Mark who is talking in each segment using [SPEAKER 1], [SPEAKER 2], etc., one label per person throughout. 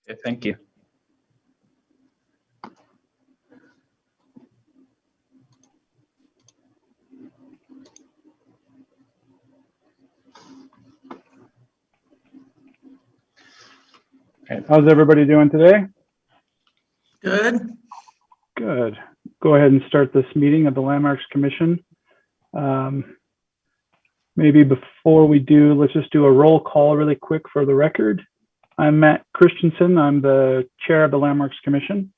[SPEAKER 1] Okay, thank you.
[SPEAKER 2] How's everybody doing today?
[SPEAKER 3] Good.
[SPEAKER 2] Good. Go ahead and start this meeting of the Landmarks Commission. Maybe before we do, let's just do a roll call really quick for the record. I'm Matt Christensen. I'm the chair of the Landmarks Commission.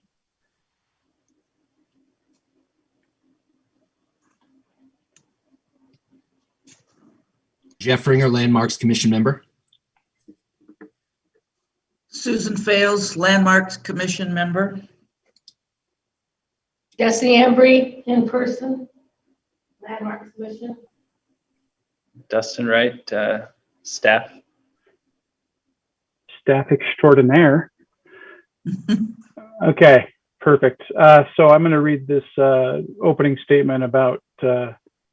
[SPEAKER 4] Jeff Ringer, Landmarks Commission member.
[SPEAKER 3] Susan Fales, Landmarks Commission member.
[SPEAKER 5] Jesse Embry, in person, Landmarks Commission.
[SPEAKER 1] Dustin Wright, staff.
[SPEAKER 2] Staff extraordinaire. Okay, perfect. So I'm going to read this opening statement about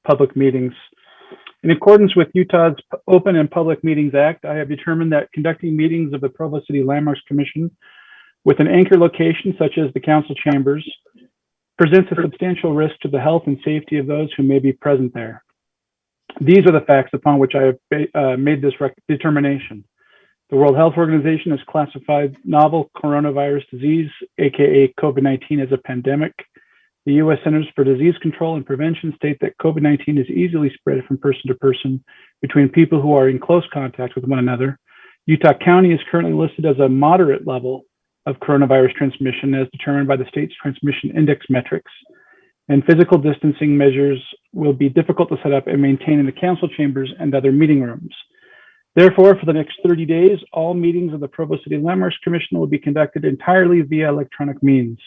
[SPEAKER 2] public meetings. In accordance with Utah's Open and Public Meetings Act, I have determined that conducting meetings of the Provo City Landmarks Commission with an anchor location such as the council chambers presents a substantial risk to the health and safety of those who may be present there. These are the facts upon which I have made this determination. The World Health Organization has classified novel coronavirus disease, aka COVID-19, as a pandemic. The U.S. Centers for Disease Control and Prevention state that COVID-19 is easily spread from person to person between people who are in close contact with one another. Utah County is currently listed as a moderate level of coronavirus transmission as determined by the state's transmission index metrics. And physical distancing measures will be difficult to set up and maintain in the council chambers and other meeting rooms. Therefore, for the next 30 days, all meetings of the Provo City Landmarks Commission will be conducted entirely via electronic means.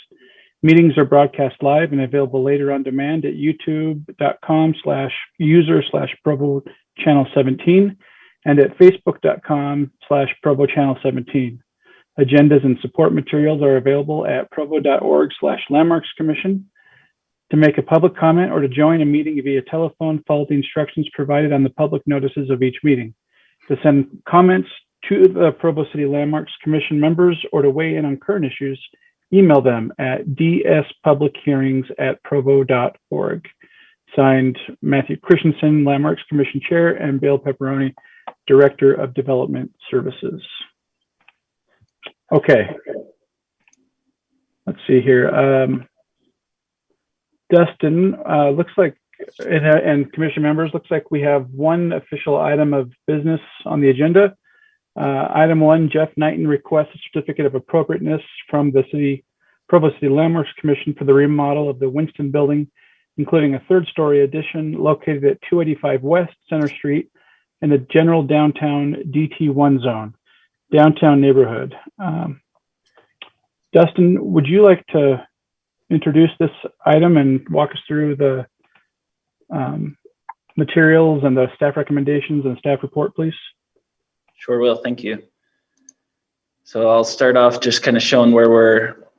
[SPEAKER 2] Meetings are broadcast live and available later on demand at youtube.com/user/Provo Channel 17 and at facebook.com/Provo Channel 17. Agendas and support materials are available at provo.org/Landmarks Commission. To make a public comment or to join a meeting via telephone, follow the instructions provided on the public notices of each meeting. To send comments to the Provo City Landmarks Commission members or to weigh in on current issues, email them at dspublichearings@provo.org. Signed, Matthew Christensen, Landmarks Commission Chair, and Bill Pepperoni, Director of Development Services. Okay. Let's see here. Dustin, looks like, and commission members, looks like we have one official item of business on the agenda. Item 1, Jeff Knighton requests a certificate of appropriateness from the Provo City Landmarks Commission for the remodel of the Winston Building, including a third-story addition located at 285 West Center Street in the general downtown DT1 zone, downtown neighborhood. Dustin, would you like to introduce this item and walk us through the materials and the staff recommendations and staff report, please?
[SPEAKER 1] Sure will, thank you. So I'll start off just kind of showing where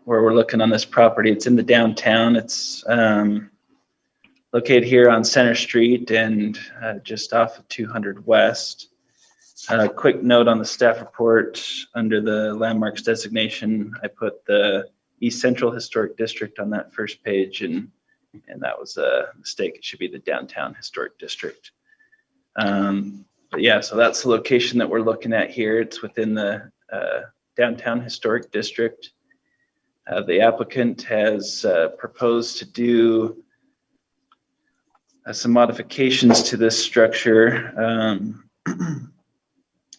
[SPEAKER 1] we're looking on this property. It's in the downtown. It's located here on Center Street and just off of 200 West. A quick note on the staff report, under the landmarks designation, I put the East Central Historic District on that first page, and that was a mistake. It should be the Downtown Historic District. But yeah, so that's the location that we're looking at here. It's within the Downtown Historic District. The applicant has proposed to do some modifications to this structure.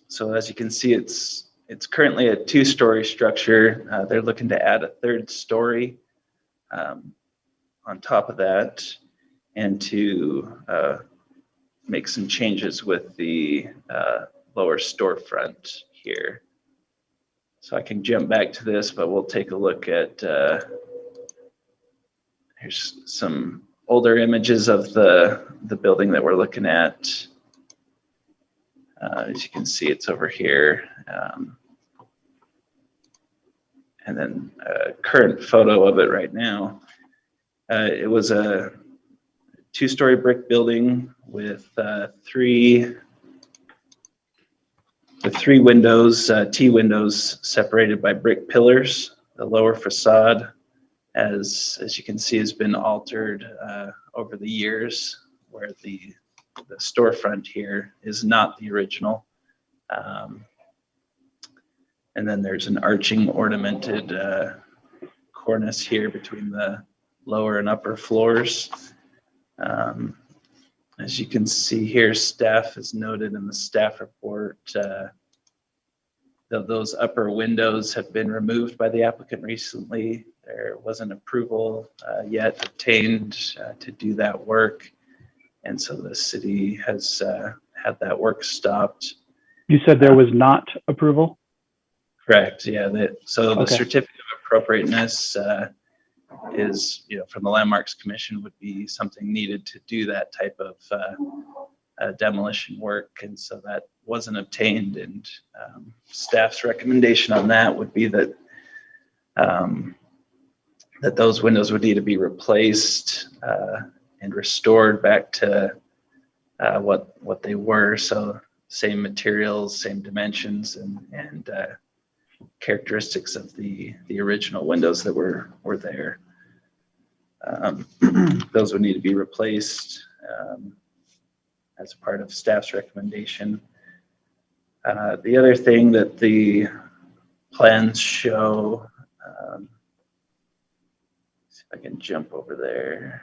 [SPEAKER 1] So as you can see, it's currently a 2-story structure. They're looking to add a 3rd story on top of that, and to make some changes with the lower storefront here. So I can jump back to this, but we'll take a look at, here's some older images of the building that we're looking at. As you can see, it's over here. And then a current photo of it right now. It was a 2-story brick building with 3 with 3 windows, T windows separated by brick pillars. The lower facade, as you can see, has been altered over the years, where the storefront here is not the original. And then there's an arching ornamented cornice here between the lower and upper floors. As you can see here, staff has noted in the staff report that those upper windows have been removed by the applicant recently. There wasn't approval yet obtained to do that work. And so the city has had that work stopped.
[SPEAKER 2] You said there was not approval?
[SPEAKER 1] Correct, yeah. So the
[SPEAKER 2] Okay.
[SPEAKER 1] certificate of appropriateness is, from the Landmarks Commission, would be something needed to do that type of demolition work. And so that wasn't obtained, and staff's recommendation on that would be that that those windows would need to be replaced and restored back to what they were. So same materials, same dimensions, and characteristics of the original windows that were there. Those would need to be replaced as part of staff's recommendation. The other thing that the plans show, see if I can jump over there.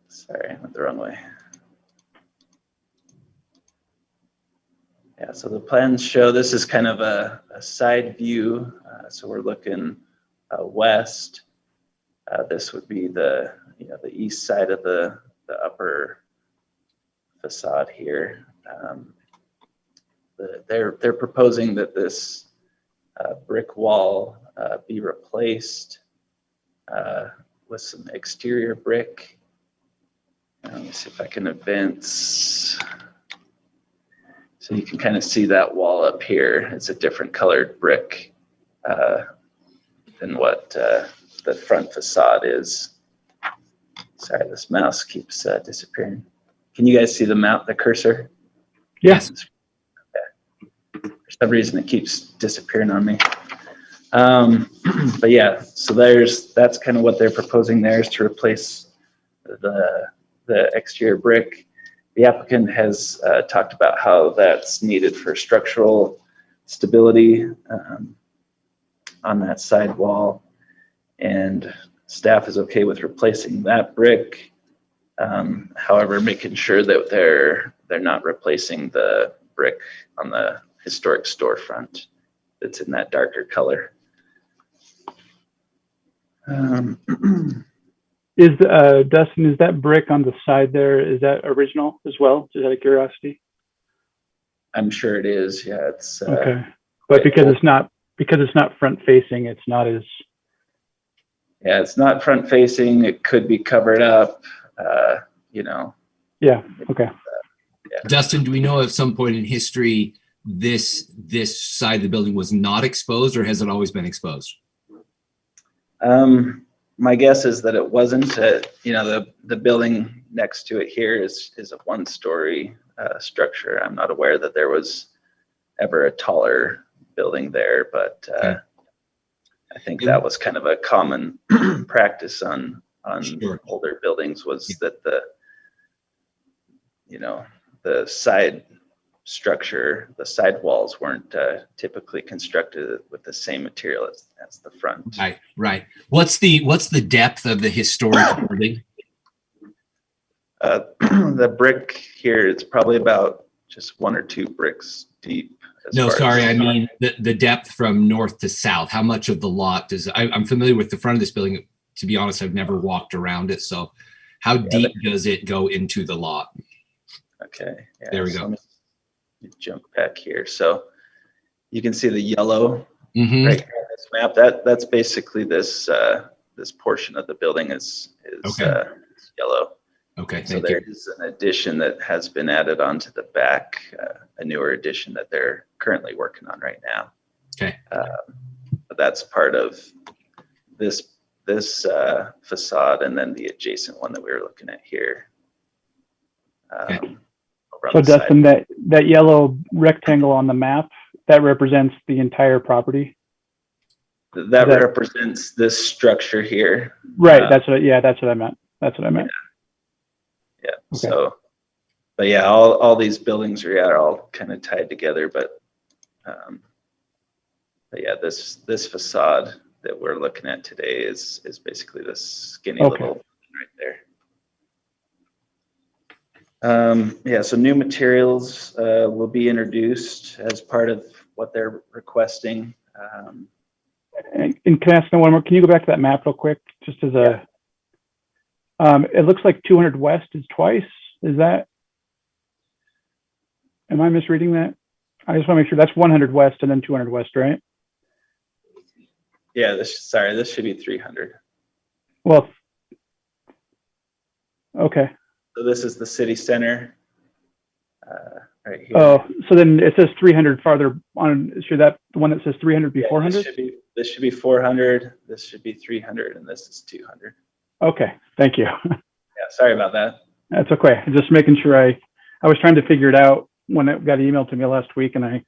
[SPEAKER 1] Sorry, I went the wrong way. Yeah, so the plans show this is kind of a side view. So we're looking west. This would be the east side of the upper facade here. They're proposing that this brick wall be replaced with some exterior brick. Let me see if I can advance. So you can kind of see that wall up here. It's a different colored brick than what the front facade is. Sorry, this mouse keeps disappearing. Can you guys see the cursor?
[SPEAKER 2] Yes.
[SPEAKER 1] Okay. For some reason, it keeps disappearing on me. But yeah, so that's kind of what they're proposing there, is to replace the exterior brick. The applicant has talked about how that's needed for structural stability on that side wall, and staff is okay with replacing that brick. However, making sure that they're not replacing the brick on the historic storefront that's in that darker color.
[SPEAKER 2] Dustin, is that brick on the side there, is that original as well, just out of curiosity?
[SPEAKER 1] I'm sure it is, yeah. It's
[SPEAKER 2] Okay, but because it's not front facing, it's not as...
[SPEAKER 1] Yeah, it's not front facing. It could be covered up,
[SPEAKER 2] Yeah, okay.
[SPEAKER 4] Dustin, do we know at some point in history this side of the building was not exposed, or has it always been exposed?
[SPEAKER 1] My guess is that it wasn't. The building next to it here is a one-story structure. I'm not aware that there was ever a taller building there, but
[SPEAKER 4] Okay.
[SPEAKER 1] I think that was kind of a common practice on
[SPEAKER 4] Sure.
[SPEAKER 1] older buildings, was that the side structure, the side walls weren't typically constructed with the same material as the front.
[SPEAKER 4] Right. What's the depth of the historic building?
[SPEAKER 1] The brick here, it's probably about just 1 or 2 bricks deep.
[SPEAKER 4] No, sorry, I mean the depth from north to south. How much of the lot does... I'm familiar with the front of this building. To be honest, I've never walked around it. So how deep does it go into the lot?
[SPEAKER 1] Okay. Yeah,
[SPEAKER 4] There we
[SPEAKER 1] so
[SPEAKER 4] go.
[SPEAKER 1] let me jump back here. So you can see the yellow
[SPEAKER 4] Mm-hmm.
[SPEAKER 1] right here on this map. That's basically this portion of the building is
[SPEAKER 4] Okay.
[SPEAKER 1] yellow.
[SPEAKER 4] Okay,
[SPEAKER 1] So
[SPEAKER 4] thank
[SPEAKER 1] there
[SPEAKER 4] you.
[SPEAKER 1] is an addition that has been added onto the back, a newer addition that they're currently working on right now.
[SPEAKER 4] Okay.
[SPEAKER 1] But that's part of this facade, and then the adjacent one that we were looking at here.
[SPEAKER 4] Okay.
[SPEAKER 1] over on
[SPEAKER 2] So
[SPEAKER 1] the side.
[SPEAKER 2] Dustin, that yellow rectangle on the map, that represents the entire property?
[SPEAKER 1] That represents this structure here.
[SPEAKER 2] Right, that's what I meant. That's what I meant.
[SPEAKER 1] Yeah.
[SPEAKER 2] Okay.
[SPEAKER 1] So, but yeah, all these buildings are all kind of tied together. But yeah, this facade that we're looking at today is basically this skinny
[SPEAKER 2] Okay.
[SPEAKER 1] little right there. Yeah. So new materials will be introduced as part of what they're requesting.
[SPEAKER 2] And can I ask one more? Can you go back to that map real quick? Just as a, it looks like 200 West is twice. Is that, am I misreading that? I just want to make sure that's 100 West and then 200 West, right?
[SPEAKER 1] Yeah. This should be 300.
[SPEAKER 2] Well, okay.
[SPEAKER 1] So this is the city center. Right here.
[SPEAKER 2] Oh, so then it says 300 farther on. Should that the one that says 300 be 400?
[SPEAKER 1] This should be 400. This should be 300, and this is 200.
[SPEAKER 2] Okay, thank you.
[SPEAKER 1] Yeah, sorry about that.
[SPEAKER 2] That's okay. Just making sure I was trying to figure it out when it got emailed to me last week, and I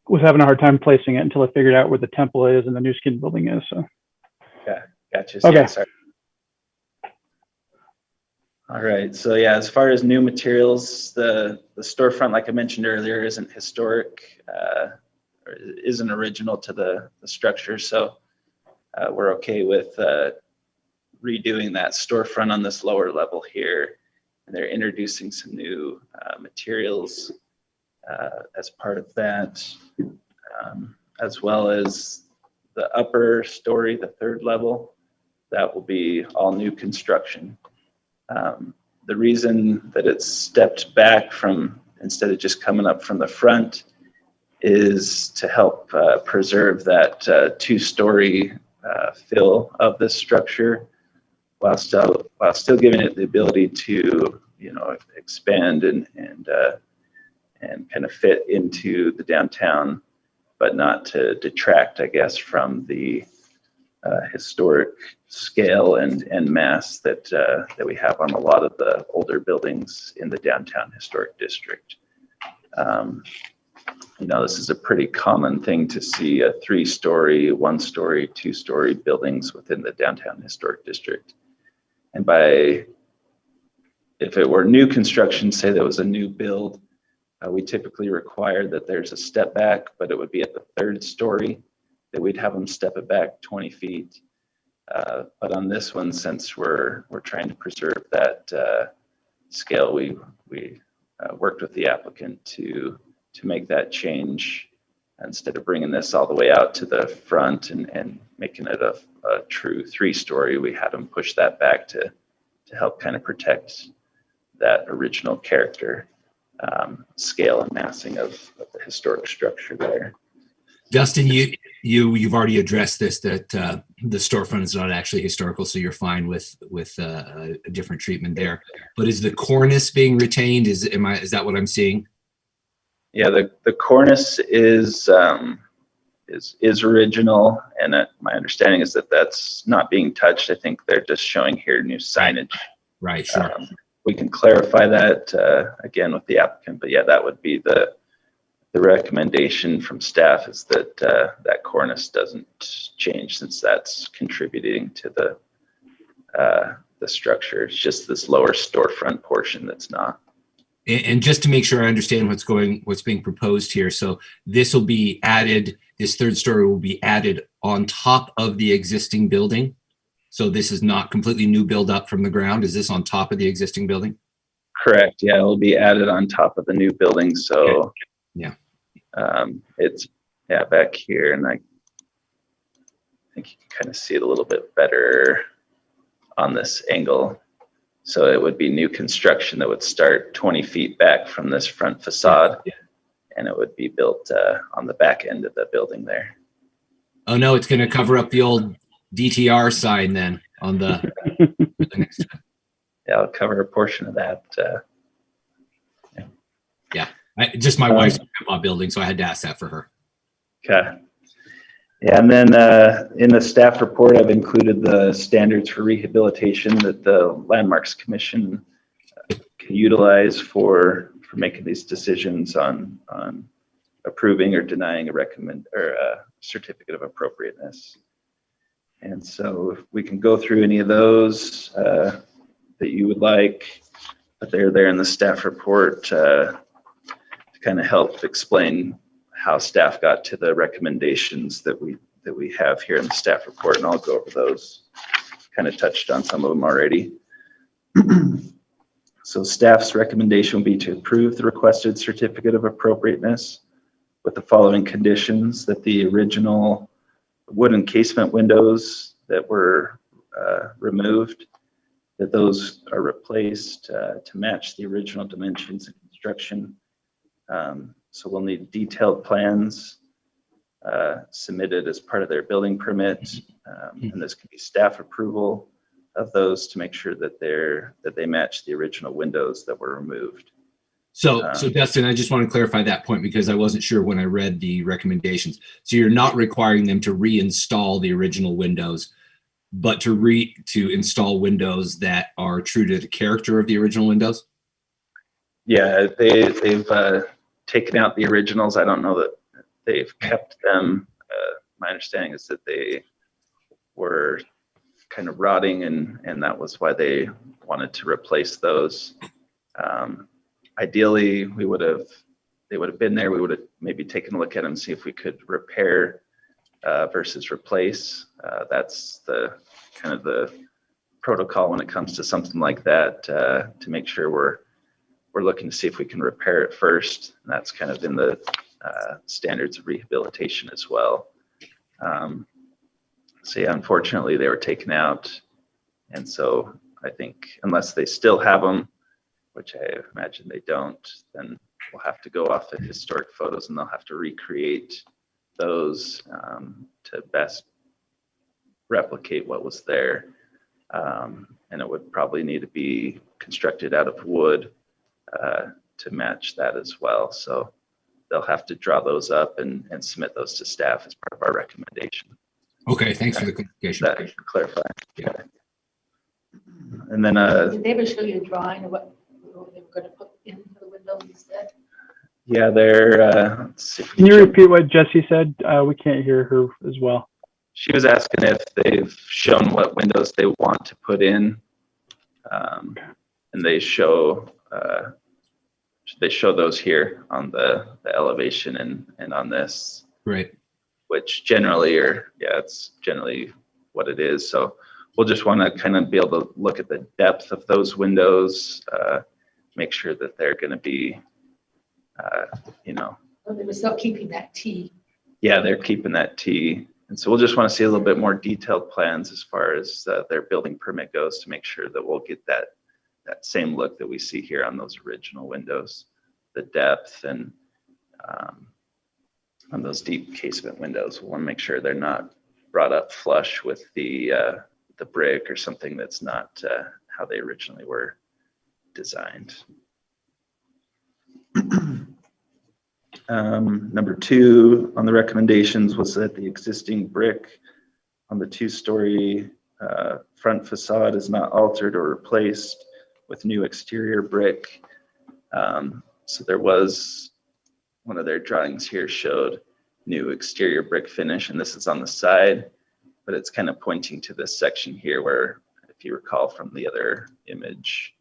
[SPEAKER 2] was having a hard time placing it until I figured out where the temple is and the new skin building is. So.
[SPEAKER 1] Okay, gotcha.
[SPEAKER 2] Okay.
[SPEAKER 1] Yeah, sorry. All right. So yeah, as far as new materials, the storefront, like I mentioned earlier, isn't historic, or isn't original to the structure. So we're okay with redoing that storefront on this lower level here. And they're introducing some new materials as part of that, as well as the upper story, the third level. That will be all new construction. The reason that it's stepped back from, instead of just coming up from the front, is to help preserve that two-story fill of this structure, while still giving it the ability to, expand and kind of fit into the downtown, but not to detract, I guess, from the historic scale and mass that we have on a lot of the older buildings in the downtown historic district. This is a pretty common thing to see, a 3-story, 1-story, 2-story buildings within the downtown historic district. And if it were new construction, say that was a new build, we typically require that there's a step back, but it would be at the 3rd story that we'd have them step it back 20 feet. But on this one, since we're trying to preserve that scale, we worked with the applicant to make that change. Instead of bringing this all the way out to the front and making it a true 3-story, we had them push that back to help kind of protect that original character, scale and massing of the historic structure there.
[SPEAKER 4] Justin, you've already addressed this, that the storefront is not actually historical, so you're fine with a different treatment there. But is the cornice being retained? Is that what I'm seeing?
[SPEAKER 1] Yeah, the cornice is original, and my understanding is that that's not being touched. I think they're just showing here new signage.
[SPEAKER 4] Right, sure.
[SPEAKER 1] We can clarify that again with the applicant, but yeah, that would be the recommendation from staff, is that that cornice doesn't change, since that's contributing to the structure. It's just this lower storefront portion that's not.
[SPEAKER 4] And just to make sure I understand what's being proposed here, so this will be added. This 3rd story will be added on top of the existing building. So this is not completely new build up from the ground. Is this on top of the existing building?
[SPEAKER 1] Correct. Yeah, it'll be added on top of the new building. So
[SPEAKER 4] okay. Yeah,
[SPEAKER 1] it's back here, and I think you can kind of see it a little bit better on this angle. So it would be new construction that would start 20 feet back from this front facade, and it would be built on the back end of the building there.
[SPEAKER 4] Oh no, it's going to cover up the old DTR sign then on the next one.
[SPEAKER 1] Yeah, I'll cover a portion of that.
[SPEAKER 4] Just my wife's grandma building, so I had to ask that for her.
[SPEAKER 1] Okay. Yeah, and then in the staff report, I've included the standards for rehabilitation that the Landmarks Commission can utilize for making these decisions on approving or denying a certificate of appropriateness. And so if we can go through any of those that you would like, but they're there in the staff report to kind of help explain how staff got to the recommendations that we have here in the staff report, and I'll go over those. Kind of touched on some of them already. So staff's recommendation will be to approve the requested certificate of appropriateness with the following conditions: that the original wooden casement windows that were removed, that those are replaced to match the original dimensions and construction. So we'll need detailed plans submitted as part of their building permit, and this can be staff approval of those to make sure that they match the original windows that were removed.
[SPEAKER 4] So Dustin, I just want to clarify that point because I wasn't sure when I read the recommendations. So you're not requiring them to reinstall the original windows, but to install windows that are true to the character of the original windows?
[SPEAKER 1] Yeah, they've taken out the originals. I don't know that they've kept them. My understanding is that they were kind of rotting, and that was why they wanted to replace those. Ideally, they would have been there. We would have maybe taken a look at them, see if we could repair versus replace. That's the kind of the protocol when it comes to something like that, to make sure we're looking to see if we can repair it first. And that's kind of in the standards of rehabilitation as well. So yeah, unfortunately they were taken out. And so I think unless they still have them, which I imagine they don't, then we'll have to go off of historic photos and they'll have to recreate those to best replicate what was there. And it would probably need to be constructed out of wood to match that as well. So they'll have to draw those up and submit those to staff as part of our recommendation.
[SPEAKER 4] Okay, thanks for the clarification.
[SPEAKER 1] That can clarify. Yeah. And then
[SPEAKER 5] Did they ever show you a drawing of what they were going to put into the windows instead?
[SPEAKER 1] yeah, they're let's see if we
[SPEAKER 2] Can you
[SPEAKER 1] jump-
[SPEAKER 2] repeat what Jesse said? We can't hear her as well.
[SPEAKER 1] She was asking if they've shown what windows they want to put in, and they show those here on the elevation and on this,
[SPEAKER 4] Right.
[SPEAKER 1] which generally it's generally what it is. So we'll just want to kind of be able to look at the depth of those windows, make sure that they're going to be,
[SPEAKER 5] Well, they were still keeping that T.
[SPEAKER 1] yeah, they're keeping that T. And so we'll just want to see a little bit more detailed plans as far as their building permit goes to make sure that we'll get that same look that we see here on those original windows, the depth and on those deep casement windows. We want to make sure they're not brought up flush with the brick or something that's not how they originally were designed. Number 2 on the recommendations was that the existing brick on the 2-story front facade is not altered or replaced with new exterior brick. So there was one of their drawings here showed new exterior brick finish, and this is on the side, but it's kind of pointing to this section here where, if you recall from the other image,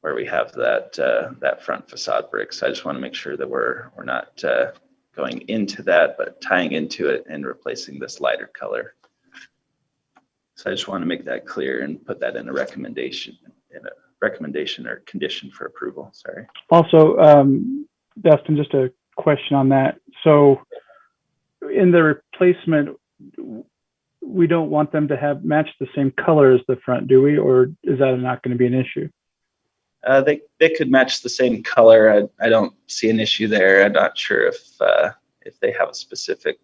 [SPEAKER 1] where we have that front facade brick. So I just want to make sure that we're not going into that, but tying into it and replacing this lighter color. So I just want to make that clear and put that in a recommendation or condition for approval. Sorry.
[SPEAKER 2] Also, Dustin, just a question on that. So in the replacement, we don't want them to match the same color as the front, do we? Or is that not going to be an issue?
[SPEAKER 1] They could match the same color. I don't see an issue there. I'm not sure if they have a specific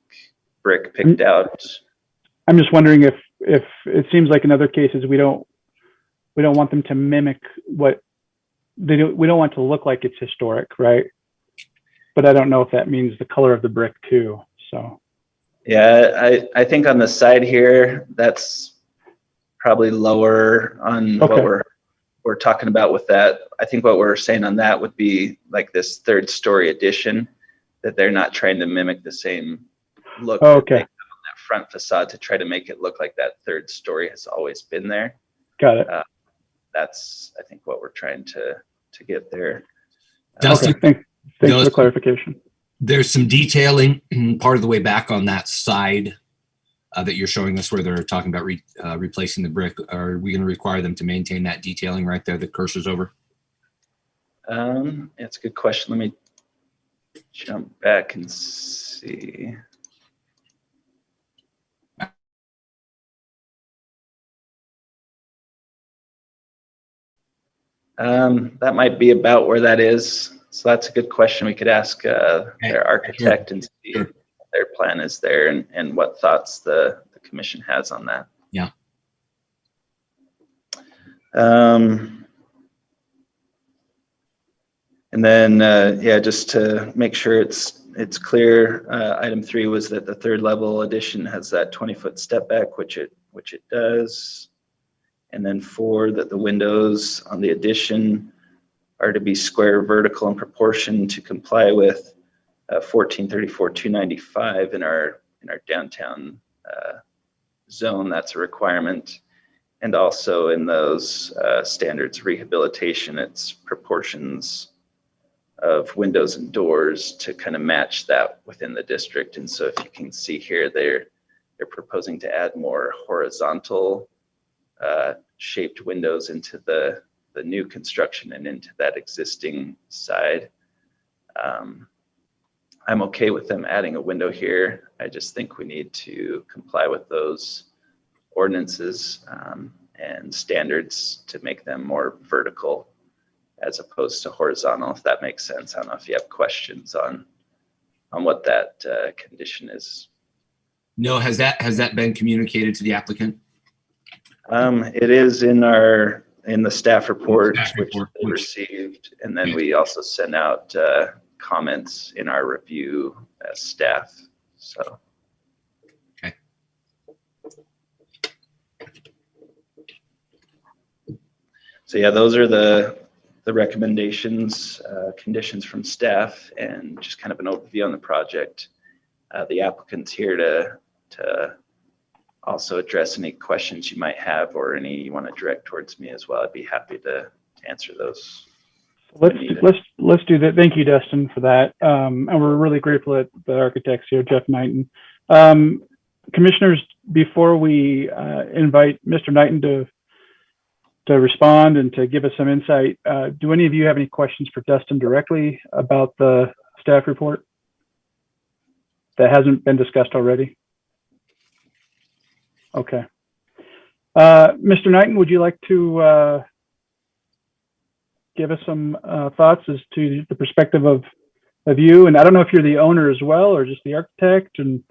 [SPEAKER 1] brick picked out.
[SPEAKER 2] I'm just wondering if it seems like in other cases we don't want them to mimic what they do. We don't want it to look like it's historic, right? But I don't know if that means the color of the brick too. So
[SPEAKER 1] yeah, I think on the side here that's probably lower on
[SPEAKER 2] Okay.
[SPEAKER 1] what we're we're talking about with that, I think what we're saying on that would be like this 3rd story addition, that they're not trying to mimic the same look that they
[SPEAKER 2] Okay,
[SPEAKER 1] have on that front facade to try to make it look like that 3rd story has always been there.
[SPEAKER 2] got it.
[SPEAKER 1] That's, I think, what we're trying to get there.
[SPEAKER 4] Dustin,
[SPEAKER 2] Okay, thanks for
[SPEAKER 4] those-
[SPEAKER 2] the clarification.
[SPEAKER 4] There's some detailing part of the way back on that side that you're showing us where they're talking about replacing the brick. Are we going to require them to maintain that detailing right there, the cursor's over?
[SPEAKER 1] It's a good question. Let me jump back and see. That might be about where that is. So that's a good question. We could ask their architect and see
[SPEAKER 4] Sure.
[SPEAKER 1] what their plan is there and what thoughts the commission has on that.
[SPEAKER 4] Yeah.
[SPEAKER 1] And then, yeah, just to make sure it's clear, item 3 was that the 3rd level addition has that 20-foot step back, which it does. And then 4, that the windows on the addition are to be square, vertical, in proportion to comply with 1434-295 in our downtown zone. That's a requirement. And also in those standards rehabilitation, it's proportions of windows and doors to kind of match that within the district. And so if you can see here, they're proposing to add more horizontal shaped windows into the new construction and into that existing side. I'm okay with them adding a window here. I just think we need to comply with those ordinances and standards to make them more vertical as opposed to horizontal, if that makes sense. I don't know if you have questions on what that condition is.
[SPEAKER 4] No, has that been communicated to the applicant?
[SPEAKER 1] It is in the staff report, which they
[SPEAKER 4] which-
[SPEAKER 1] received, and then
[SPEAKER 4] Okay.
[SPEAKER 1] we also sent out comments in our review as staff. So.
[SPEAKER 4] Okay.
[SPEAKER 1] So yeah, those are the recommendations, conditions from staff, and just kind of an overview on the project. The applicant's here to also address any questions you might have or any you want to direct towards me as well. I'd be happy to answer those.
[SPEAKER 2] Let's do that. Thank you, Dustin, for that. And we're really grateful that the architects here, Jeff Knighton. Commissioners, before we invite Mr. Knighton to respond and to give us some insight, do any of you have any questions for Dustin directly about the staff report that hasn't been discussed already? Okay. Mr. Knighton, would you like to give us some thoughts as to the perspective of you? And I don't know if you're the owner as well or just the architect, and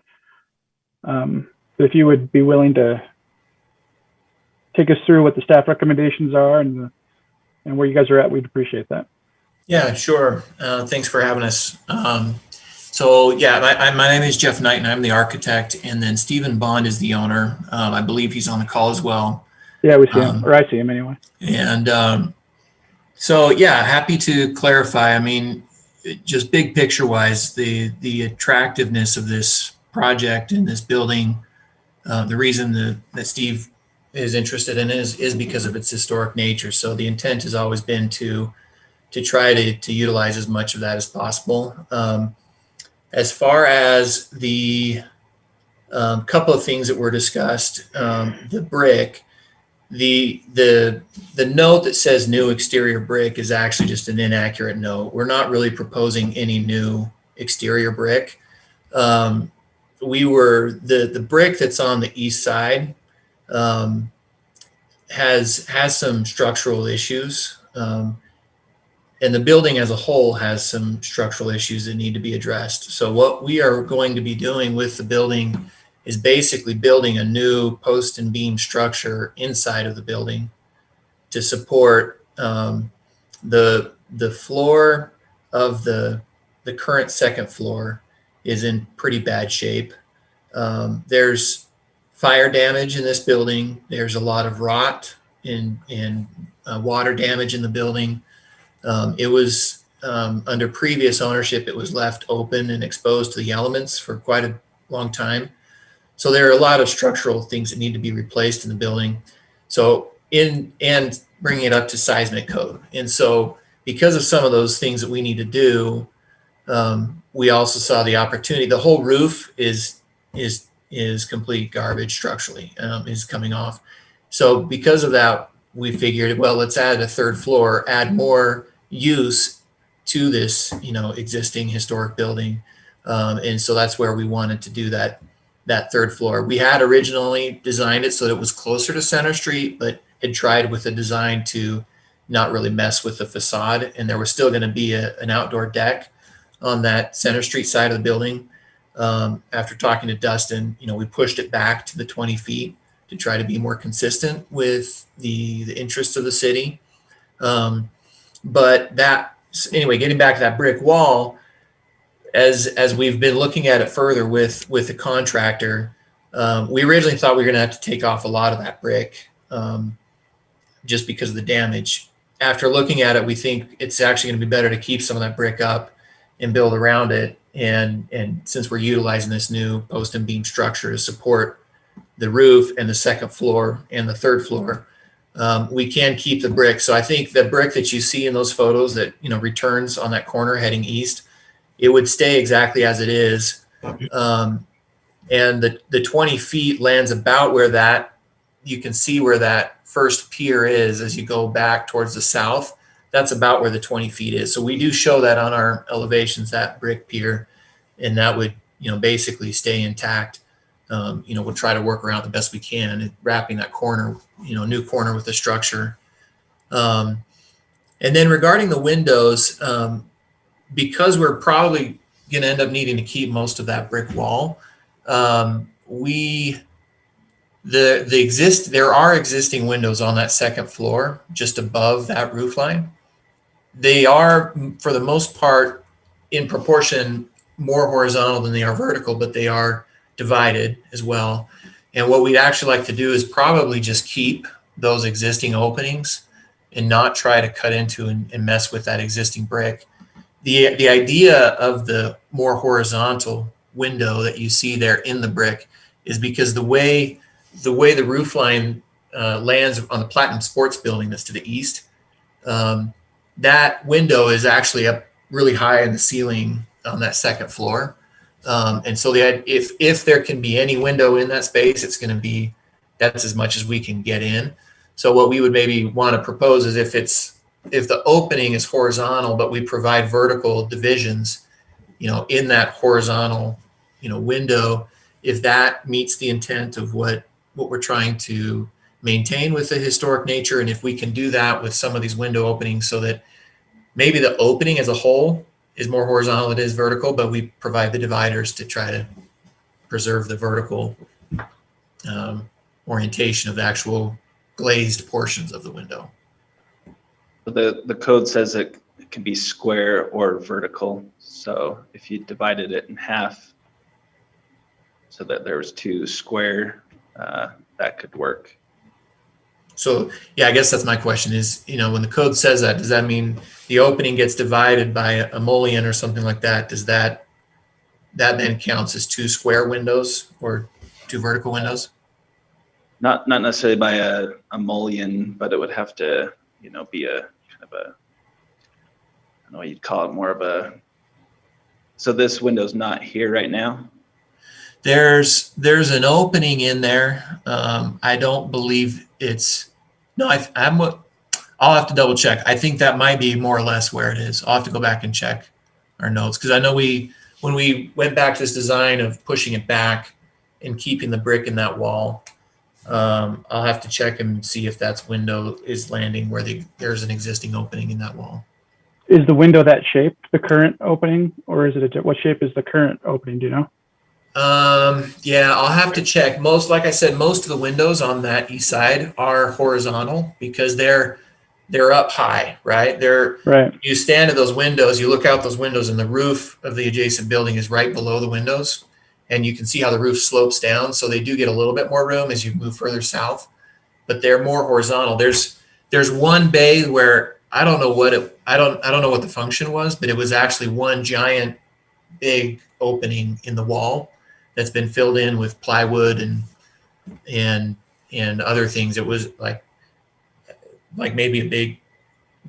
[SPEAKER 2] if you would be willing to take us through what the staff recommendations are and where you guys are at, we'd appreciate that.
[SPEAKER 6] Yeah, sure. Thanks for having us. So yeah, my name is Jeff Knighton. I'm the architect, and then Stephen Bond is the owner. I believe he's on the call as well.
[SPEAKER 2] Yeah, we see him, or I see him anyway.
[SPEAKER 6] And so yeah, happy to clarify. I mean, just big picture wise, the attractiveness of this project and this building, the reason that Steve is interested in is because of its historic nature. So the intent has always been to try to utilize as much of that as possible. As far as the couple of things that were discussed, the brick, the note that says new exterior brick is actually just an inaccurate note. We're not really proposing any new exterior brick. The brick that's on the east side has some structural issues. And the building as a whole has some structural issues that need to be addressed. So what we are going to be doing with the building is basically building a new post and beam structure inside of the building to support the floor of the current second floor is in pretty bad shape. There's fire damage in this building. There's a lot of rot in water damage in the building. It was under previous ownership, it was left open and exposed to the elements for quite a long time. So there are a lot of structural things that need to be replaced in the building. So and bringing it up to seismic code. And so because of some of those things that we need to do, we also saw the opportunity. The whole roof is complete garbage structurally, is coming off. So because of that, we figured, well, let's add a third floor, add more use to this, existing historic building. And so that's where we wanted to do that third floor. We had originally designed it so that it was closer to Center Street, but had tried with a design to not really mess with the facade. And there was still going to be an outdoor deck on that Center Street side of the building. After talking to Dustin, we pushed it back to the 20 feet to try to be more consistent with the interests of the city. But anyway, getting back to that brick wall, as we've been looking at it further with the contractor, we originally thought we were going to have to take off a lot of that brick just because of the damage. After looking at it, we think it's actually going to be better to keep some of that brick up and build around it. And since we're utilizing this new post and beam structure to support the roof and the second floor and the third floor, we can keep the brick. So I think the brick that you see in those photos that returns on that corner heading east, it would stay exactly as it is. And the 20 feet lands about where you can see where that first pier is as you go back towards the south. That's about where the 20 feet is. So we do show that on our elevations, that brick pier, and that would, basically stay intact. We'll try to work around the best we can, wrapping that corner, new corner with the structure. And then regarding the windows, because we're probably going to end up needing to keep most of that brick wall, there are existing windows on that second floor just above that roof line. They are, for the most part, in proportion more horizontal than they are vertical, but they are divided as well. And what we'd actually like to do is probably just keep those existing openings and not try to cut into and mess with that existing brick. The idea of the more horizontal window that you see there in the brick is because the way the roof line lands on the Platinum Sports Building that's to the east, that window is actually up really high in the ceiling on that second floor. And so if there can be any window in that space, that's as much as we can get in. So what we would maybe want to propose is if the opening is horizontal, but we provide vertical divisions, in that horizontal, window, if that meets the intent of what we're trying to maintain with the historic nature. And if we can do that with some of these window openings so that maybe the opening as a whole is more horizontal than it is vertical, but we provide the dividers to try to preserve the vertical orientation of the actual glazed portions of the window.
[SPEAKER 1] The code says it can be square or vertical. So if you divided it in half so that there was two square, that could work.
[SPEAKER 6] So yeah, I guess that's my question is, when the code says that, does that mean the opening gets divided by a mullion or something like that? Does that then counts as two square windows or two vertical windows?
[SPEAKER 1] Not necessarily by a mullion, but it would have to, be a kind of a, I don't know what you'd call it, more of a, so this window's not here right now?
[SPEAKER 6] There's an opening in there. I don't believe I'll have to double check. I think that might be more or less where it is. I'll have to go back and check our notes. Cause I know when we went back to this design of pushing it back and keeping the brick in that wall, I'll have to check and see if that window is landing where there's an existing opening in that wall.
[SPEAKER 2] Is the window that shape, the current opening, or is it what shape is the current opening? Do you know?
[SPEAKER 6] Yeah, I'll have to check. Like I said, most of the windows on that east side are horizontal because they're up high, right?
[SPEAKER 2] Right.
[SPEAKER 6] You stand at those windows, you look out those windows, and the roof of the adjacent building is right below the windows, and you can see how the roof slopes down. So they do get a little bit more room as you move further south, but they're more horizontal. There's there's one bay where I don't know what I don't know what the function was, but it was actually one giant big opening in the wall that's been filled in with plywood and other things. It was like maybe a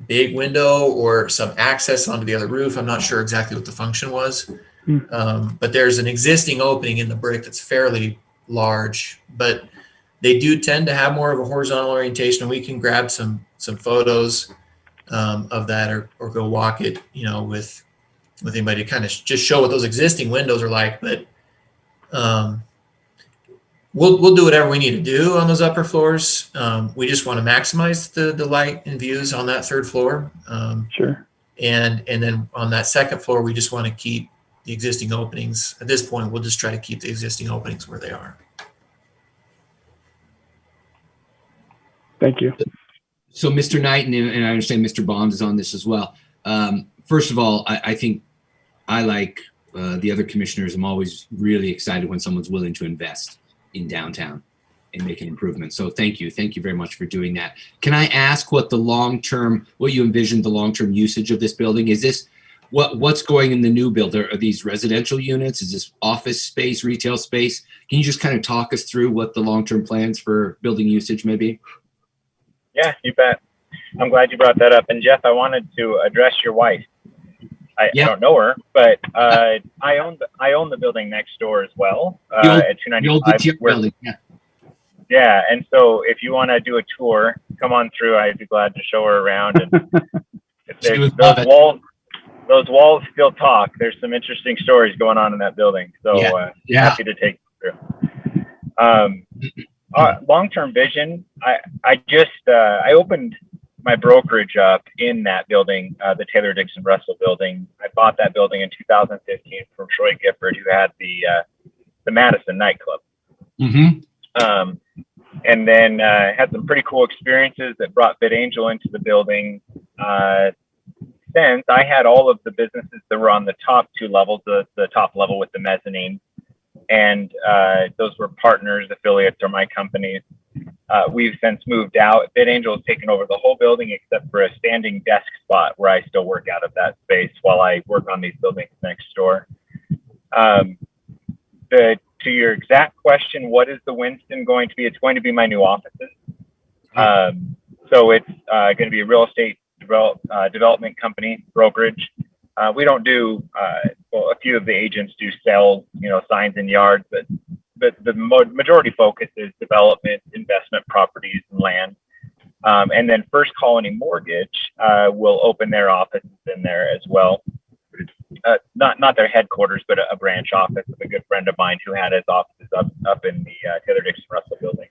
[SPEAKER 6] big window or some access onto the other roof. I'm not sure exactly what the function was. But there's an existing opening in the brick that's fairly large, but they do tend to have more of a horizontal orientation. We can grab some photos of that or go walk it, with anybody to kind of just show what those existing windows are like. But we'll do whatever we need to do on those upper floors. We just want to maximize the light and views on that third floor.
[SPEAKER 2] Sure.
[SPEAKER 6] And then on that second floor, we just want to keep the existing openings. At this point, we'll just try to keep the existing openings where they are.
[SPEAKER 2] Thank you.
[SPEAKER 4] So Mr. Knighton, and I understand Mr. Bonds is on this as well. First of all, I think I like the other commissioners. I'm always really excited when someone's willing to invest in downtown and make an improvement. So thank you. Thank you very much for doing that. Can I ask what you envision the long-term usage of this building? Is this, what's going in the new build? Are these residential units? Is this office space, retail space? Can you just kind of talk us through what the long-term plans for building usage may be?
[SPEAKER 7] Yeah, you bet. I'm glad you brought that up. And Jeff, I wanted to address your wife. I don't know her, but I own the building next door as well. At 295.
[SPEAKER 4] Building.
[SPEAKER 7] Yeah, and so if you want to do a tour, come on through. I'd be glad to show her around. And those walls still talk. There's some interesting stories going on in that building. So happy to take you through. Long-term vision. I opened my brokerage up in that building, the Taylor Dixon Russell building. I bought that building in 2015 from Troy Gifford, who had the Madison nightclub.
[SPEAKER 4] Mm-hmm.
[SPEAKER 7] And then had some pretty cool experiences that brought VidAngel into the building. Since I had all of the businesses that were on the top two levels, the top level with the mezzanine, and those were partners, affiliates, or my companies. We've since moved out. VidAngel has taken over the whole building except for a standing desk spot where I still work out of that space while I work on these buildings next door. To your exact question, what is the Winston going to be? It's going to be my new offices. So it's going to be a real estate development company, brokerage. We don't do, a few of the agents do sell, signs in yards, but the majority focus is development, investment properties, and land. And then First Colony Mortgage will open their offices in there as well. Not their headquarters, but a branch office of a good friend of mine who had his offices up in the Taylor Dixon Russell building.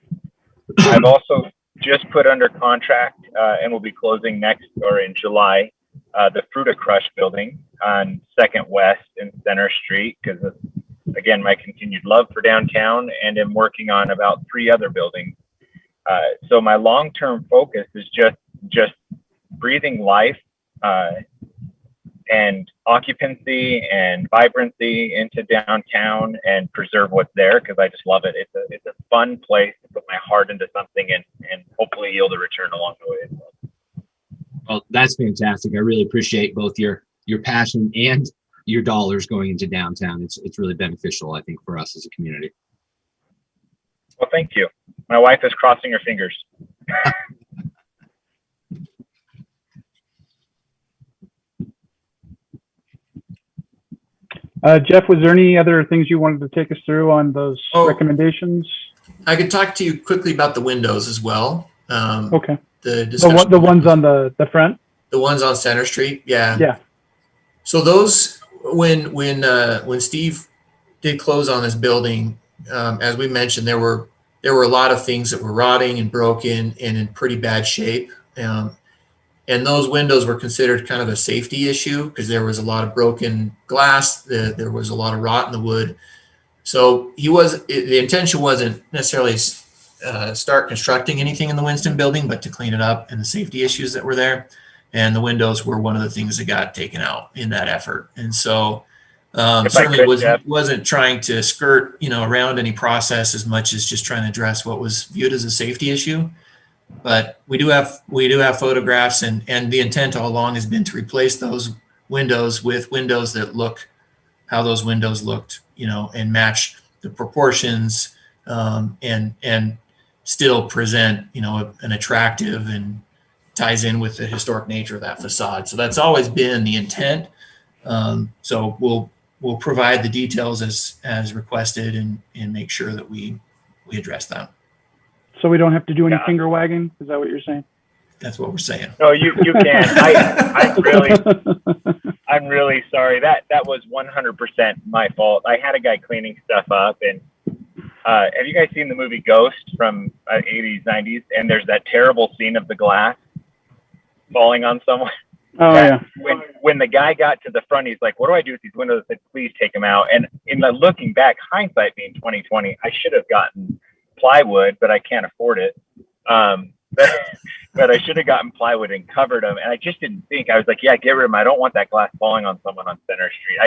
[SPEAKER 7] I've also just put under contract and will be closing in July, the Fruta Crush building on 2nd West and Center Street, because again, my continued love for downtown, and am working on about 3 other buildings. So my long-term focus is just breathing life and occupancy and vibrancy into downtown and preserve what's there, because I just love it. It's a fun place to put my heart into something and hopefully yield a return along the way as well.
[SPEAKER 4] Well, that's fantastic. I really appreciate both your passion and your dollars going into downtown. It's really beneficial, I think, for us as a community.
[SPEAKER 7] Well, thank you. My wife is crossing her fingers.
[SPEAKER 2] Jeff, was there any other things you wanted to take us through on those recommendations?
[SPEAKER 6] I could talk to you quickly about the windows as well.
[SPEAKER 2] Okay.
[SPEAKER 6] The
[SPEAKER 2] ones on the front?
[SPEAKER 6] The ones on Center Street. Yeah.
[SPEAKER 2] Yeah.
[SPEAKER 6] So those, when Steve did close on this building, as we mentioned, there were a lot of things that were rotting and broken and in pretty bad shape. And those windows were considered kind of a safety issue because there was a lot of broken glass. There was a lot of rot in the wood. So the intention wasn't necessarily start constructing anything in the Winston building, but to clean it up and the safety issues that were there. And the windows were one of the things that got taken out in that effort. And so certainly wasn't trying to skirt, around any process as much as just trying to address what was viewed as a safety issue. But we do have photographs, and the intent all along has been to replace those windows with windows that look how those windows looked, and match the proportions, and still present, an attractive and ties in with the historic nature of that facade. So that's always been the intent. So we'll provide the details as requested and make sure that we address that.
[SPEAKER 2] So we don't have to do any finger wagging? Is that what you're saying?
[SPEAKER 6] That's what we're saying.
[SPEAKER 7] No, you can. I'm really sorry. That was 100% my fault. I had a guy cleaning stuff up, and have you guys seen the movie Ghost from 80s, 90s? And there's that terrible scene of the glass falling on someone.
[SPEAKER 2] Oh, yeah.
[SPEAKER 7] When the guy got to the front, he's like, "What do I do with these windows?" I said, "Please take them out." And in the looking back, hindsight being 2020, I should have gotten plywood, but I can't afford it. But I should have gotten plywood and covered them. And I just didn't think. I was like, "Yeah, get rid of them. I don't want that glass falling on someone on Center Street."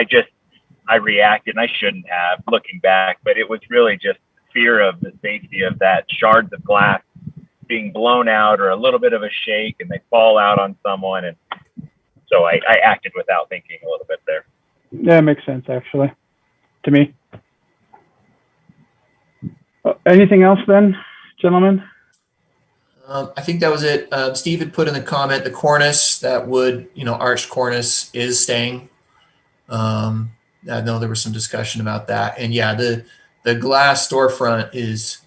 [SPEAKER 7] I reacted, and I shouldn't have, looking back. But it was really just fear of the safety of that shards of glass being blown out, or a little bit of a shake, and they fall out on someone. And so I acted without thinking a little bit there.
[SPEAKER 2] Yeah, it makes sense, actually, to me. Anything else then, gentlemen?
[SPEAKER 6] I think that was it. Steve had put in the comment, the cornice, that wood, arched cornice is staying. I know there was some discussion about that. And yeah, the glass storefront is,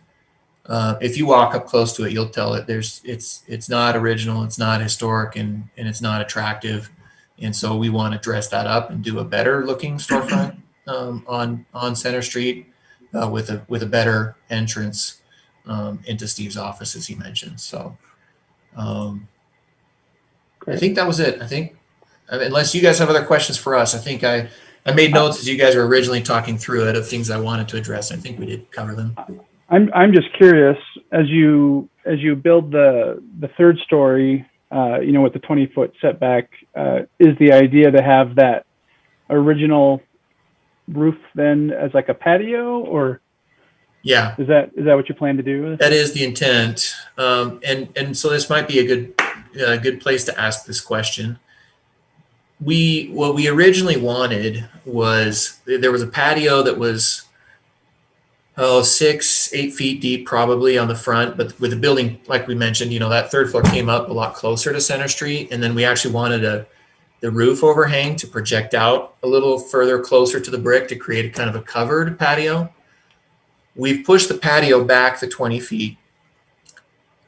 [SPEAKER 6] if you walk up close to it, you'll tell it it's not original, it's not historic, and it's not attractive. And so we want to dress that up and do a better looking storefront on Center Street with a better entrance into Steve's office, as he mentioned. So I think that was it. I mean, unless you guys have other questions for us, I think I made notes as you guys were originally talking through it of things I wanted to address. I think we did cover them.
[SPEAKER 2] I'm just curious, as you build the third story, with the 20-foot setback, is the idea to have that original roof then as like a patio, or?
[SPEAKER 6] Yeah.
[SPEAKER 2] Is that what you plan to do?
[SPEAKER 6] That is the intent. And so this might be a good place to ask this question. What we originally wanted was, there was a patio that was 6-8 feet deep probably on the front, but with the building, like we mentioned, that third floor came up a lot closer to Center Street. And then we actually wanted the roof overhang to project out a little further closer to the brick to create a kind of a covered patio. We've pushed the patio back the 20 feet.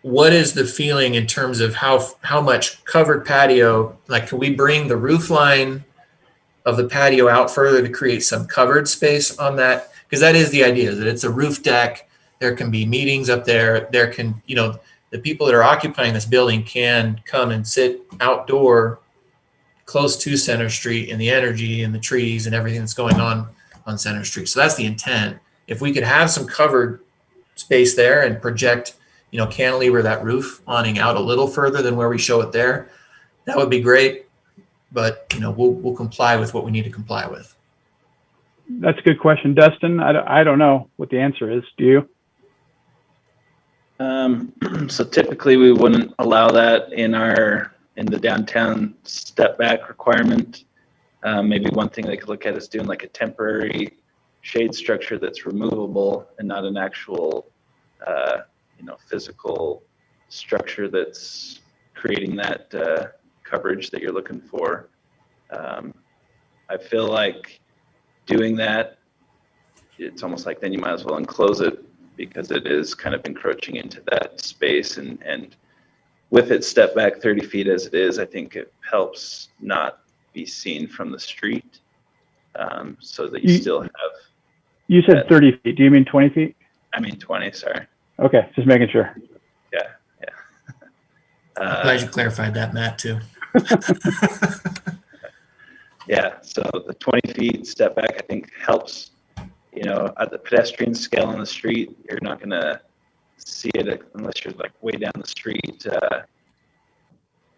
[SPEAKER 6] What is the feeling in terms of how much covered patio, like can we bring the roof line of the patio out further to create some covered space on that? Because that is the idea, that it's a roof deck. There can be meetings up there. There can, the people that are occupying this building can come and sit outdoor close to Center Street and the energy and the trees and everything that's going on Center Street. So that's the intent. If we could have some covered space there and project, cantilever that roof awning out a little further than where we show it there, that would be great. But, we'll comply with what we need to comply with.
[SPEAKER 2] That's a good question. Dustin, I don't know what the answer is. Do you?
[SPEAKER 1] So typically we wouldn't allow that in the downtown step back requirement. Maybe one thing they could look at is doing like a temporary shade structure that's removable and not an actual, physical structure that's creating that coverage that you're looking for. I feel like doing that, it's almost like then you might as well enclose it, because it is kind of encroaching into that space, and with it step back 30 feet as it is, I think it helps not be seen from the street, so that you still have.
[SPEAKER 2] You said 30 feet. Do you mean 20 feet?
[SPEAKER 1] I mean 20, sorry.
[SPEAKER 2] Okay, just making sure.
[SPEAKER 1] Yeah.
[SPEAKER 6] I'm glad you clarified that, Matt, too.
[SPEAKER 1] Yeah, so the 20 feet step back, I think, helps. At the pedestrian scale on the street, you're not going to see it unless you're like way down the street.